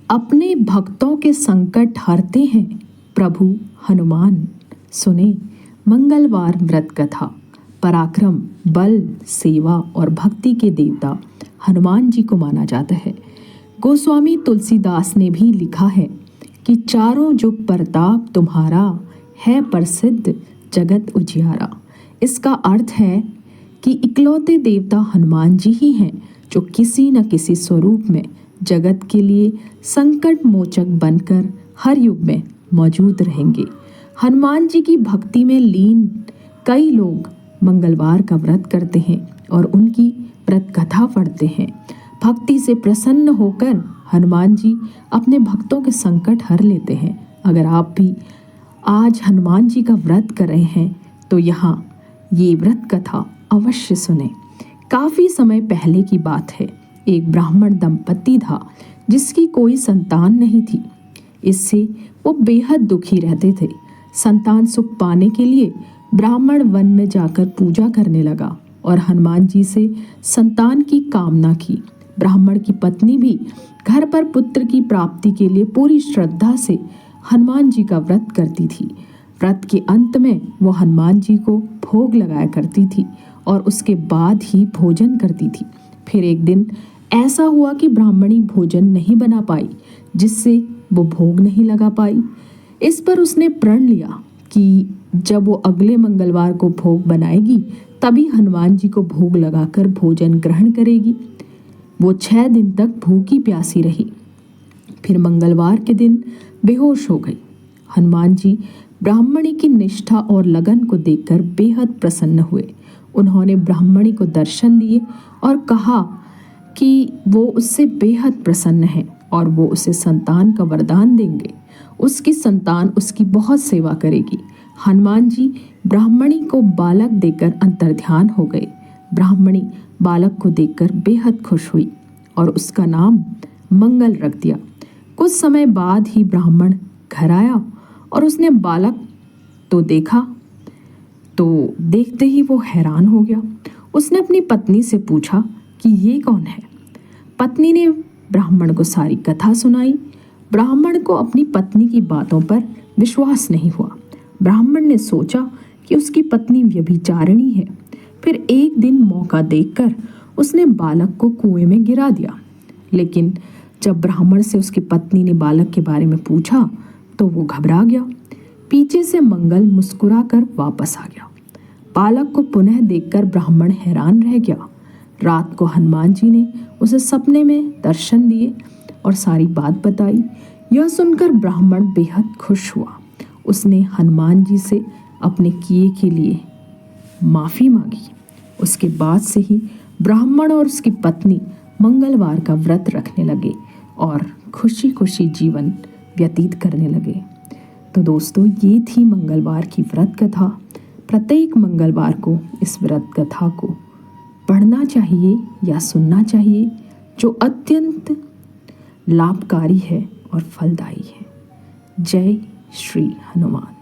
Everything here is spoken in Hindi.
अपने भक्तों के संकट हरते हैं प्रभु हनुमान। सुने मंगलवार व्रत कथा। पराक्रम, बल, सेवा और भक्ति के देवता हनुमान जी को माना जाता है। गोस्वामी तुलसीदास ने भी लिखा है कि चारों जुग प्रताप तुम्हारा, है प्रसिद्ध जगत उजियारा। इसका अर्थ है कि इकलौते देवता हनुमान जी ही हैं जो किसी न किसी स्वरूप में जगत के लिए संकट मोचक बनकर हर युग में मौजूद रहेंगे। हनुमान जी की भक्ति में लीन कई लोग मंगलवार का व्रत करते हैं और उनकी व्रत कथा पढ़ते हैं। भक्ति से प्रसन्न होकर हनुमान जी अपने भक्तों के संकट हर लेते हैं। अगर आप भी आज हनुमान जी का व्रत कर रहे हैं तो यहाँ ये व्रत कथा अवश्य सुने। काफ़ी समय पहले की बात है। एक ब्राह्मण दंपति था जिसकी कोई संतान नहीं थी। इससे वो बेहद दुखी रहते थे। संतान सुख पाने के लिए ब्राह्मण वन में जाकर पूजा करने लगा और हनुमान जी से संतान की कामना की। ब्राह्मण की पत्नी भी घर पर पुत्र की प्राप्ति के लिए पूरी श्रद्धा से हनुमान जी का व्रत करती थी। व्रत के अंत में वो हनुमान जी को भोग लगाया करती थी और उसके बाद ही भोजन करती थी। फिर एक दिन ऐसा हुआ कि ब्राह्मणी भोजन नहीं बना पाई, जिससे वो भोग नहीं लगा पाई। इस पर उसने प्रण लिया कि जब वो अगले मंगलवार को भोग बनाएगी तभी हनुमान जी को भोग लगाकर भोजन ग्रहण करेगी। वो 6 दिन तक भूखी प्यासी रही। फिर मंगलवार के दिन बेहोश हो गई। हनुमान जी ब्राह्मणी की निष्ठा और लगन को देखकर बेहद प्रसन्न हुए। उन्होंने ब्राह्मणी को दर्शन दिए और कहा कि वो उससे बेहद प्रसन्न है और वो उसे संतान का वरदान देंगे। उसकी संतान उसकी बहुत सेवा करेगी। हनुमान जी ब्राह्मणी को बालक देकर अंतर्ध्यान हो गए। ब्राह्मणी बालक को देखकर बेहद खुश हुई और उसका नाम मंगल रख दिया। कुछ समय बाद ही ब्राह्मण घर आया और उसने बालक तो देखा, तो देखते ही वो हैरान हो गया। उसने अपनी पत्नी से पूछा कि ये कौन है। पत्नी ने ब्राह्मण को सारी कथा सुनाई। ब्राह्मण को अपनी पत्नी की बातों पर विश्वास नहीं हुआ। ब्राह्मण ने सोचा कि उसकी पत्नी व्यभिचारिणी है। फिर एक दिन मौका देखकर उसने बालक को कुएं में गिरा दिया। लेकिन जब ब्राह्मण से उसकी पत्नी ने बालक के बारे में पूछा तो वो घबरा गया। पीछे से मंगल मुस्कुराकर वापस आ गया। बालक को पुनः देखकर ब्राह्मण हैरान रह गया। रात को हनुमान जी ने उसे सपने में दर्शन दिए और सारी बात बताई। यह सुनकर ब्राह्मण बेहद खुश हुआ। उसने हनुमान जी से अपने किए के लिए माफ़ी मांगी। उसके बाद से ही ब्राह्मण और उसकी पत्नी मंगलवार का व्रत रखने लगे और खुशी खुशी जीवन व्यतीत करने लगे। तो दोस्तों, ये थी मंगलवार की व्रत कथा। प्रत्येक मंगलवार को इस व्रत कथा को पढ़ना चाहिए या सुनना चाहिए, जो अत्यंत लाभकारी है और फलदायी है। जय श्री हनुमान।